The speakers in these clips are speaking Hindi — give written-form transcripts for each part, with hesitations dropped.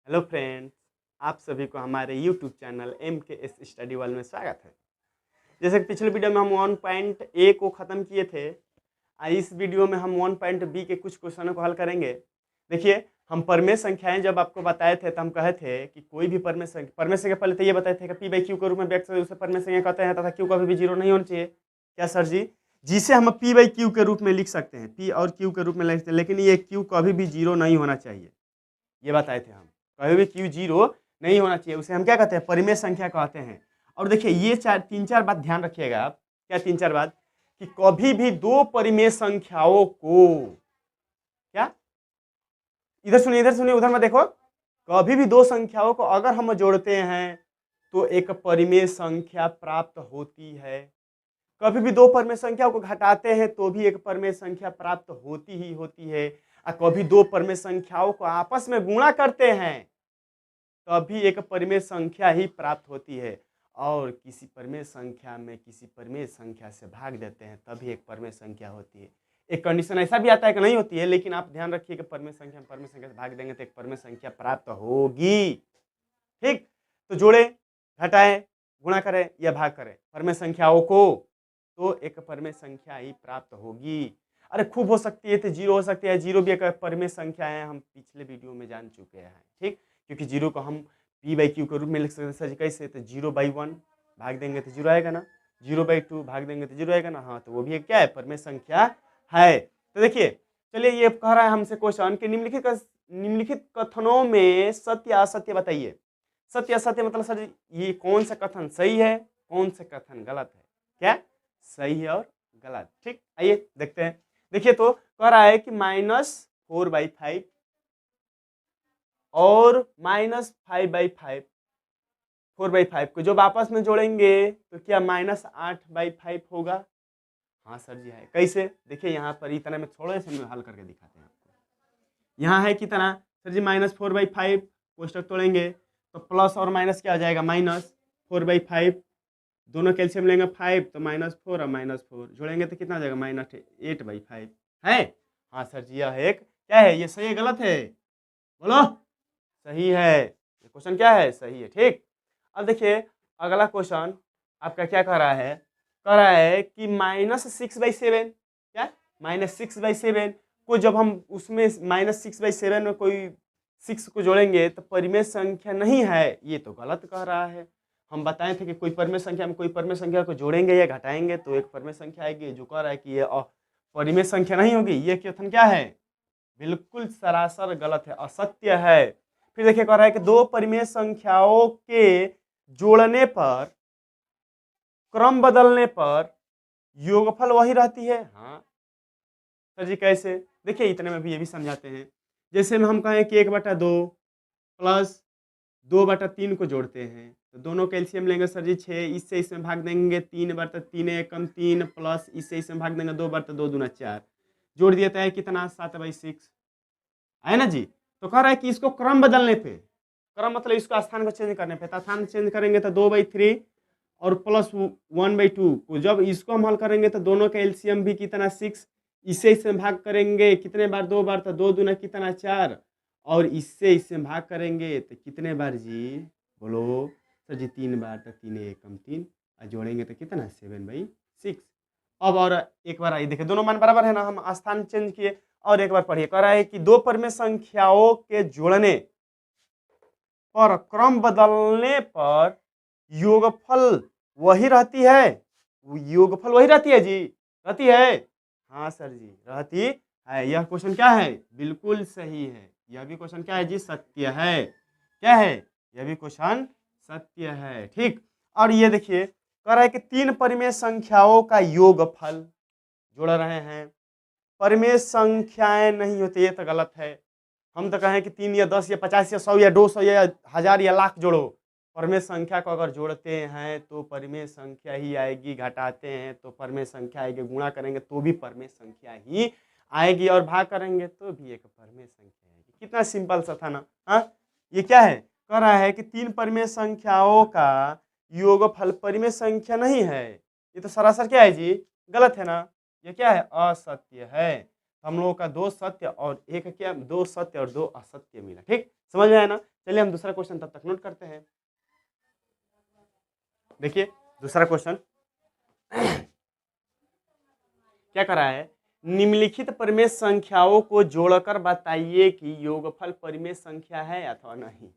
हेलो फ्रेंड्स, आप सभी को हमारे YouTube channel MKS study world में स्वागत है। जैसे कि पिछले वीडियो में हम 1.A को ख़त्म किए थे, इस वीडियो में हम 1.B के कुछ क्वेश्चनों को हल करेंगे। देखिए, हम परमेय संख्याएं जब आपको बताए थे तो हम कहे थे कि कोई भी परमेय संख्या पहले तो ये बताए थे कि P बाई क्यू के रूप में व्यक्त उसे परमेय संख्या कहते हैं तथा क्यू कभी भी जीरो नहीं होना चाहिए। क्या सर जी? जिसे हम P बाई क्यू के रूप में लिख सकते हैं, P और Q के रूप में लिख सकते हैं, लेकिन ये Q कभी भी जीरो नहीं होना चाहिए, ये बताए थे हम। कभी भी Q जीरो नहीं होना चाहिए, उसे हम क्या कहते हैं? परिमेय संख्या कहते हैं। और देखिए ये तीन चार बात ध्यान रखिएगा आप। क्या तीन चार बात? कि कभी भी दो परिमेय संख्याओं को, क्या, इधर सुनिए उधर मत देखो। कभी भी दो संख्याओं को अगर हम जोड़ते हैं तो एक परिमेय संख्या प्राप्त होती है। कभी भी दो परिमेय संख्याओं को घटाते हैं तो भी एक परिमेय संख्या प्राप्त होती ही होती है। और कभी दो परिमेय संख्याओं को आपस में गुणा करते हैं तभी एक परिमेय संख्या ही प्राप्त होती है। और किसी परिमेय संख्या में किसी परिमेय संख्या से भाग देते हैं तभी एक परिमेय संख्या होती है। एक कंडीशन ऐसा भी आता है कि नहीं होती है, लेकिन आप ध्यान रखिए कि परिमेय संख्या से भाग देंगे तो एक परिमेय संख्या प्राप्त होगी। ठीक, तो जोड़े, घटाएं, गुणा करें या भाग करें परिमेय संख्याओं को तो एक परिमेय संख्या ही प्राप्त होगी। अरे खूब हो सकती है तो जीरो हो सकती है, जीरो भी एक परिमेय संख्या है, हम पिछले वीडियो में जान चुके हैं। ठीक, क्योंकि जीरो को हम P बाई क्यू के रूप में लिख सकते हैं। सर जी कैसे? तो 0/1 भाग देंगे तो जीरो आएगा ना, 0/2 भाग देंगे तो जीरो आएगा ना। हाँ, तो वो भी एक क्या है? परिमेय संख्या है। तो देखिए, चलिए ये कह रहा है हमसे क्वेश्चन कि निम्नलिखित कथनों में सत्य असत्य बताइए। सत्य असत्य मतलब सर ये कौन सा कथन सही है, कौन सा कथन गलत है? क्या सही है और गलत? ठीक, आइए देखते हैं। देखिए, तो कह रहा है कि -4/5 और -5/5, 4/5 को जब आपस में जोड़ेंगे तो क्या -8/5 होगा? हाँ सर जी है। कैसे? देखिए यहाँ पर इतना में थोड़े से में हल करके दिखाते हैं आपको। यहाँ है कितना सर जी? -4/5, कोष्टक तोड़ेंगे तो प्लस और माइनस क्या हो जाएगा? -4/5, दोनों कैल्शियम लेंगे 5 तो -4 और -4 जोड़ेंगे तो कितना हो जाएगा? -8/5 है। हाँ सर जी, यह एक क्या है? ये सही है गलत है? बोलो। सही है। ये क्वेश्चन क्या है? सही है। ठीक, अब देखिए अगला क्वेश्चन आपका क्या कह रहा है? कह रहा है कि -6/7, क्या -6/7 को जब हम उसमें -6/7 में कोई 6 को जोड़ेंगे तो परिमेय संख्या नहीं है, ये तो गलत कह रहा है। हम बताए थे कि कोई परिमेय संख्या में कोई परिमेय संख्या को जोड़ेंगे या घटाएंगे तो एक परिमेय संख्या आएगी। जो कह रहा है कि ये परिमेय संख्या नहीं होगी, ये कथन क्या है? बिल्कुल सरासर गलत है, असत्य है। फिर देखिए कह रहा है कि दो परिमेय संख्याओं के जोड़ने पर, क्रम बदलने पर योगफल वही रहती है। हाँ सर जी कैसे? देखिए इतने में भी ये भी समझाते हैं। जैसे में हम कहें कि 1/2 प्लस 2/3 को जोड़ते हैं तो दोनों कैल्शियम लेंगे सर जी 6, इससे इसमें भाग देंगे 3/3 एकम 3 प्लस इससे इसमें भाग देंगे 2/2 दूना 4, जोड़ दिया है कितना? 7/6 है ना जी। तो कह रहा है कि इसको क्रम बदलने पे, क्रम मतलब इसको स्थान को चेंज करने पे, तो स्थान चेंज करेंगे तो 2/3 और प्लस 1/2 को जब इसको हम हल करेंगे तो दोनों का एलसीएम भी कितना? 6, इससे इसमें भाग करेंगे कितने बार? 2 बार, तो 2 दूना कितना? 4, और इससे इसमें भाग करेंगे तो कितने बार जी? बोलो सर जी 3 बार, तो 3 एकम 3 और जोड़ेंगे तो कितना? 7/6। अब और एक बार आइए देखिए, दोनों मान बराबर है ना, हम स्थान चेंज किए। और एक बार पढ़िए, कह रहा है कि दो परिमेय संख्याओं के जोड़ने और क्रम बदलने पर योगफल वही रहती है। योगफल वही रहती है जी? रहती है? हाँ सर जी रहती है। यह क्वेश्चन क्या है? बिल्कुल सही है। यह भी क्वेश्चन क्या है जी? सत्य है। क्या है? यह भी क्वेश्चन सत्य है। ठीक, और ये देखिए कह रहा है कि तीन परिमेय संख्याओं का योगफल जोड़ रहे हैं। परिमेय संख्याएं नहीं होती, ये तो गलत है। हम तो कहें कि 3 या 10 या 50 या 100 या 200 या 1000 या लाख जोड़ो, परिमेय संख्या को अगर जोड़ते हैं तो परिमेय संख्या ही आएगी, घटाते हैं तो परिमेय संख्या आएगी, गुणा करेंगे तो भी परिमेय संख्या ही आएगी, और भाग करेंगे तो भी एक परिमेय संख्या आएगी। कितना सिंपल सा था ना। हाँ, ये क्या है? कह रहा है कि तीन परिमेय संख्याओं का योगफल परिमेय संख्या नहीं है। ये तो सरासर क्या है जी? गलत है ना। ये क्या है? असत्य है। हम लोगों का दो सत्य और एक क्या? दो सत्य और दो असत्य मिला। ठीक, समझ में आया ना? चलिए हम दूसरा क्वेश्चन तब तक नोट करते हैं। देखिए दूसरा क्वेश्चन क्या कर रहा है, निम्नलिखित परिमेय संख्याओं को जोड़कर बताइए कि योगफल परिमेय संख्या है अथवा नहीं।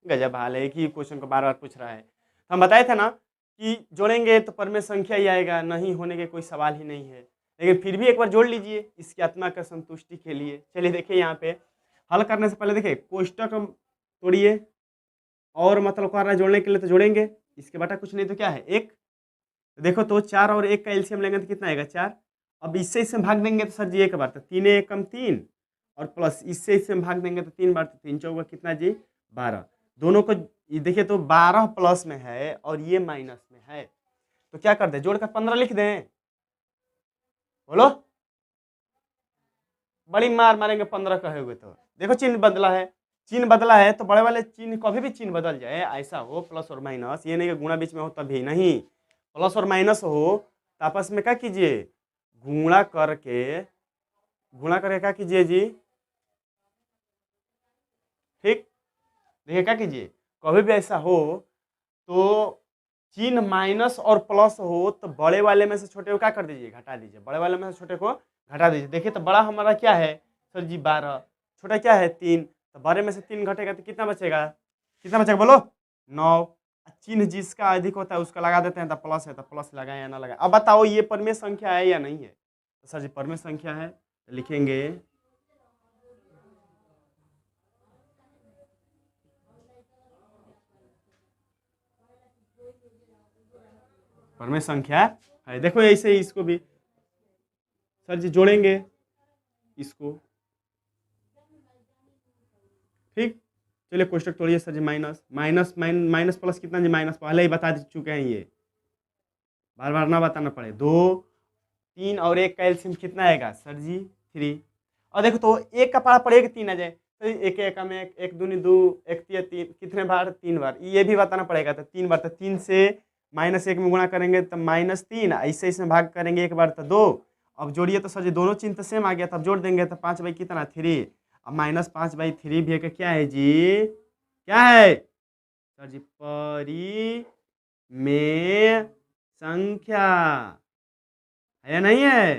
गजब हाल है, एक ही क्वेश्चन को बार बार पूछ रहा है। हम बताए थे ना कि जोड़ेंगे तो परिमेय संख्या ही आएगा, नहीं होने के कोई सवाल ही नहीं है, लेकिन फिर भी एक बार जोड़ लीजिए इसकी आत्मा का संतुष्टि के लिए। चलिए देखिए यहाँ पे हल करने से पहले देखिए कोष्टक हम तोड़िए, और मतलब कर रहा है जोड़ने के लिए तो जोड़ेंगे, इसके बेटा कुछ नहीं तो क्या है एक, देखो तो 4 और 1 का एलसीएम लेंगे तो कितना आएगा 4। अब इससे भाग देंगे तो सर जी एक बार तो 3 1 कम 3, और प्लस इससे भाग देंगे तो 3 बार तो 3 चौका कितना जी 12। दोनों को देखिए तो 12 प्लस में है और ये माइनस में है, तो क्या कर दे जोड़कर 15 लिख दें। बोलो बड़ी मार मारेंगे 15 कहे हुए तो। देखो चिन्ह बदला है, चिन्ह बदला है तो बड़े वाले चिन्ह कभी भी चिन्ह बदल जाए, ऐसा हो प्लस और माइनस, ये नहीं कि गुणा बीच में हो तभी नहीं, प्लस और माइनस हो तो आपस में क्या कीजिए गुणा करके क्या कीजिए जी, ठीक। देखिए क्या कीजिए कभी भी ऐसा हो तो चिन्ह माइनस और प्लस हो तो बड़े वाले में से छोटे को क्या कर दीजिए घटा दीजिए, बड़े वाले में से छोटे को घटा दीजिए। देखिए तो बड़ा हमारा क्या है सर जी 12, छोटा क्या है 3, तो बड़े में से 3 घटेगा तो कितना बचेगा, कितना बचेगा बोलो 9। चिन्ह जिसका अधिक होता है उसका लगा देते हैं, तो प्लस है तो प्लस लगाए या ना लगाए। अब बताओ ये परिमेय संख्या है या नहीं है, तो सर जी परिमेय संख्या है, तो लिखेंगे परिमेय संख्या है। देखो ऐसे ही इसको भी सर जी जोड़ेंगे इसको, ठीक। चलिए कोष्टक तोड़िए सर जी, माइनस माइनस माइनस प्लस कितना जी माइनस, पहले ही बता चुके हैं, ये बार बार ना बताना पड़े। 2 3 और 1 का एलसीएम कितना आएगा सर जी 3, और देखो तो 1 का पारा पड़ेगा 3 आ जाए तो 1 1 में 1 दूनी 2 1 3 3 कितने बार 3 बार, ये भी बताना पड़ेगा तो 3 बार, तो 3 से -1 में गुणा करेंगे तो -3, ऐसे इसमें भाग करेंगे एक बार तो 2। अब जोड़िए तो सर जी दोनों चिन्ह तो सेम आ गया, तब जोड़ देंगे तो 5 बाई कितना 3, अब -5/3 भी है क्या है जी, क्या है सर जी परिमेय संख्या है या नहीं है,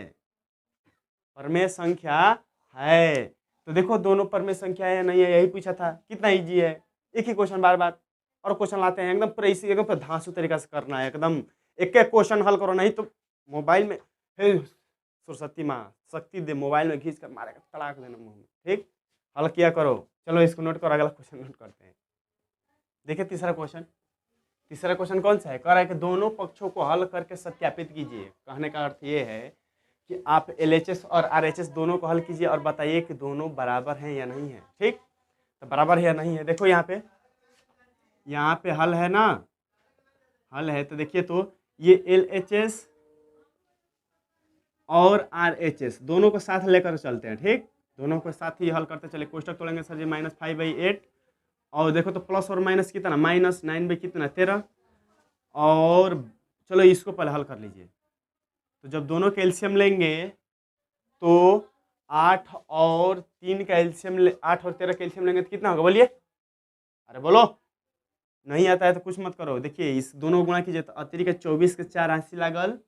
परिमेय संख्या है। तो देखो दोनों परिमेय संख्या है या नहीं है, यही पूछा था, कितना इजी है, एक ही क्वेश्चन बार बार और क्वेश्चन लाते हैं एकदम पूरा इसी एकदम धांसू तरीका से करना है, एकदम एक एक क्वेश्चन हल करो, नहीं तो मोबाइल में हे सरस्वती माँ शक्ति दे, मोबाइल में खींच कर मारेगा तड़ाक देना मुंह में, ठीक। हल किया करो, चलो इसको नोट करो, अगला क्वेश्चन नोट करते हैं। देखिए तीसरा क्वेश्चन कौन सा है, कह रहा है कि दोनों पक्षों को हल करके सत्यापित कीजिए। कहने का अर्थ ये है कि आप LHS और RHS दोनों को हल कीजिए और बताइए कि दोनों बराबर हैं या नहीं है, ठीक। तो बराबर है या नहीं है, देखो यहाँ पे हल है ना, हल है तो देखिए तो ये LHS और RHS दोनों को साथ लेकर चलते हैं, ठीक, दोनों को साथ ही हल करते चले। कोष्टक तोड़ेंगे सर जी -5/8, और देखो तो प्लस और माइनस कितना -9 बाई कितना 13, और चलो इसको पहले हल कर लीजिए। तो जब दोनों का एलसीएम लेंगे तो 8 और 3 का एलसीएम 8 और 13 का एलसीएम लेंगे तो कितना होगा बोलिए, अरे बोलो, नहीं आता है तो कुछ मत करो। देखिए इस दोनों को गुणा कीजिए तो अतिरिक्त 24 के 4 80 लागल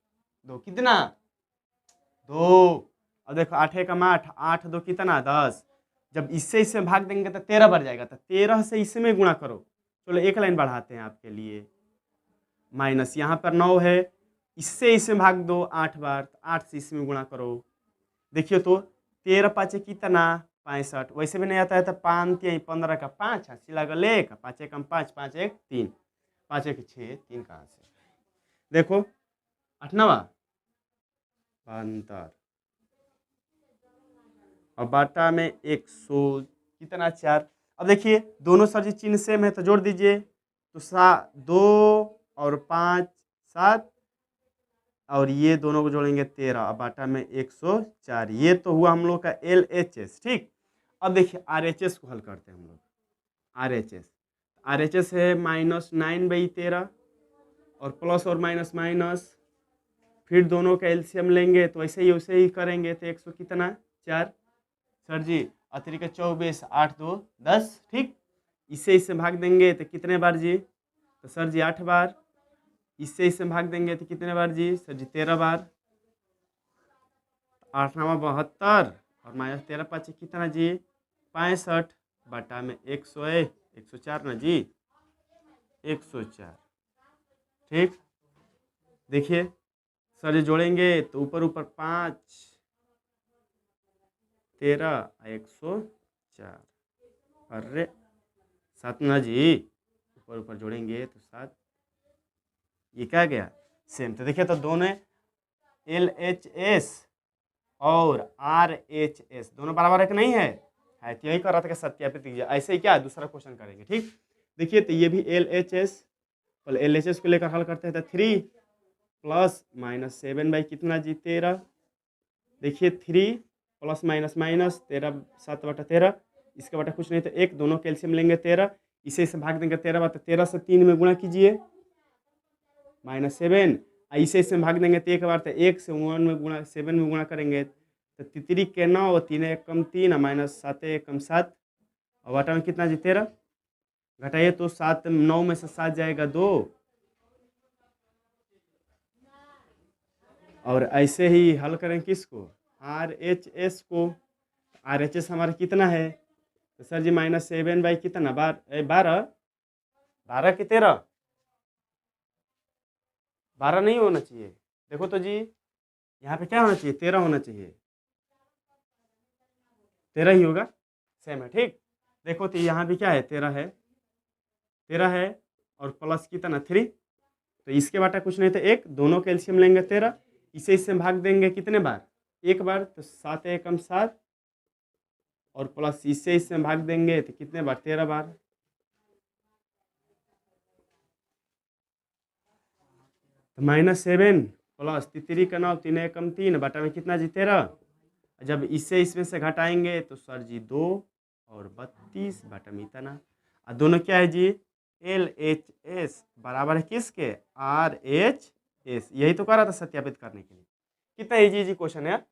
2, कितना 2, अब देखो 8 एकम 8, 8 2 कितना 10, जब इससे भाग देंगे तो 13 बढ़ जाएगा, तो 13 से इसमें गुणा करो। चलो एक लाइन बढ़ाते हैं आपके लिए, माइनस यहाँ पर 9 है, इससे भाग दो 8 बार, तो 8 से इसमें गुणा करो। देखिए तो 13 पाँचे कितना 65, वैसे भी नहीं आता है तो 5 3 15 का 5 80 लागल 1, 5 एकम 5 5 1 3, 5 1 6 3 कहाँ से, देखो 8 9 72, और बाटा में 100 कितना 4। अब देखिए दोनों सर जी चिन्ह सेम है तो जोड़ दीजिए, तो 2 और 5 7, और ये दोनों को जोड़ेंगे 13, अब बाटा में 104। ये तो हुआ हम लोग का LHS, ठीक। अब देखिए RHS को हल करते हैं हम लोग। RHS है -9/13 और प्लस और माइनस माइनस, फिर दोनों का एलसीएम लेंगे तो वैसे ही करेंगे तो 100 कितना 4 सर जी, अतिरिक्त 24 8 2 10, ठीक। इससे भाग देंगे तो कितने बार जी? तो सर जी 8 बार। इससे भाग देंगे तो कितने बार जी? सर जी 13 बार। 8 9 72 और माइनस 13 5 कितना जी? 65 बटा में 104 ना जी, 104। ठीक, देखिए सर जी जोड़ेंगे तो ऊपर ऊपर 5 13 104, अरे 7 ना जी, ऊपर ऊपर जोड़ेंगे तो 7, ये क्या गया? सेम। तो देखिए तो दोनों LHS और RHS दोनों बराबर है कि नहीं है? तो यही कर रहा था कि सत्यापित कीजिए। ऐसे ही क्या दूसरा क्वेश्चन करेंगे। ठीक, देखिए तो ये भी LHS, पहले LHS को लेकर हल करते हैं तो 3 प्लस माइनस 7 बाई कितना जी? 13। देखिए 3 प्लस माइनस माइनस 13 7 बटा 13, इसका बटा कुछ नहीं तो 1, दोनों कैल्शियम लेंगे 13, इसे भाग देंगे 13 बार, तो 13 से 3 में गुणा कीजिए -7, इसे भाग देंगे तो 1 बार, तो 1 से 1 में गुणा 7 में गुणा करेंगे तो 3 के 9 और 3 1 कम 3 माइनस 7 1 कम 7 और बटा में कितना जी? 13। घटाइए तो 7 9 में से 7 जाएगा 2, और ऐसे ही हल करें किसको? RHS को। RHS हमारा कितना है? तो सर जी -7 बाई कितना? 12 12 कि 13? 12 नहीं होना चाहिए, देखो तो जी यहाँ पे क्या होना चाहिए? 13 होना चाहिए, 13 ही होगा, सेम है। ठीक, देखो तो यहाँ भी क्या है? 13 है, 13 है और प्लस कितना? 3, तो इसके बाटा कुछ नहीं तो 1, दोनों कैल्शियम लेंगे 13, इसे भाग देंगे कितने बार? 1 बार, तो 7 1 कम 7 और प्लस इससे भाग देंगे तो कितने बार? 13 बार। तो -7 प्लस 3 का 9 3 1 कम 3 बटा में कितना जी? 13। जब इसमें से घटाएंगे तो सर जी 2 और 32 बटा में इतना, और दोनों क्या है जी? LHS बराबर है किसके? RHS। यही तो कर रहा था सत्यापित करने के लिए। कितना इजी क्वेश्चन है यार।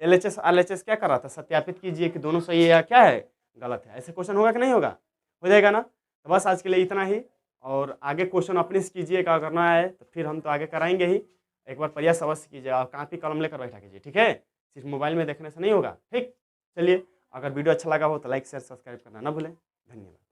LHS RHS क्या कर रहा था? सत्यापित कीजिए कि दोनों सही है या क्या है गलत है। ऐसे क्वेश्चन होगा कि नहीं होगा? हो जाएगा ना। तो बस आज के लिए इतना ही, और आगे क्वेश्चन अपने से कीजिएगा, करना है तो फिर हम तो आगे कराएंगे ही। एक बार प्रयास अवश्य कीजिएगा और कॉपी कलम लेकर बैठा कीजिए, ठीक है? सिर्फ मोबाइल में देखने से नहीं होगा। ठीक, चलिए, अगर वीडियो अच्छा लगा हो तो लाइक शेयर सब्सक्राइब करना ना भूलें। धन्यवाद।